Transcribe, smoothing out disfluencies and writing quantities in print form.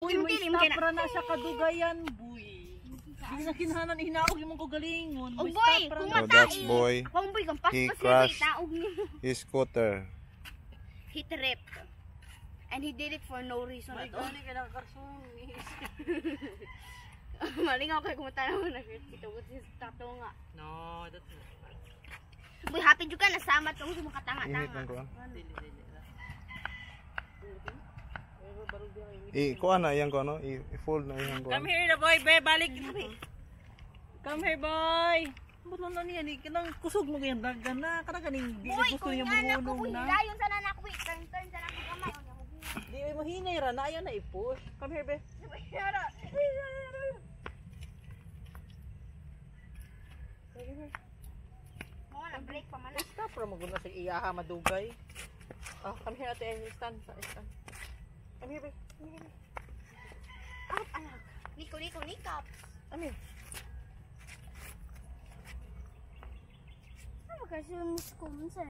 stop ra na sa kadugayan, boy. Hindi na kinahanan hinaog yung mga galingon. Oh boy, kung So that's boy. Kung boy, kung He paspas crashed taog niya. his scooter. He tripped. And he did it for no reason at all. Gani ka nakakarson. Malingaw kayo kumata naman na ito ko si tato nga. No, that's not. Boy, happy juga nasama tong sa mga Init lang tanga-tanga. ko. Dili. Kuha na yan ko no. I-fold na yan ko. Come here na boy, be, balik. Come here boy. Buto na niya ni kanang kusog mo gyud dagan na kana kaning di Boy, gusto kung niya yan ako, mahunong boy, na. hilayon sa nanak, boy. Turn sa nanak kamay. Di mo hinay ra na ayan na i-push. Come here be. Mga na-break pa man. Stop ra mo gud na sa iyaha madugay. Ah, come here ate, stand. Come here be. Up, anak. Niko. Come here. Ano kasi yung miss ko,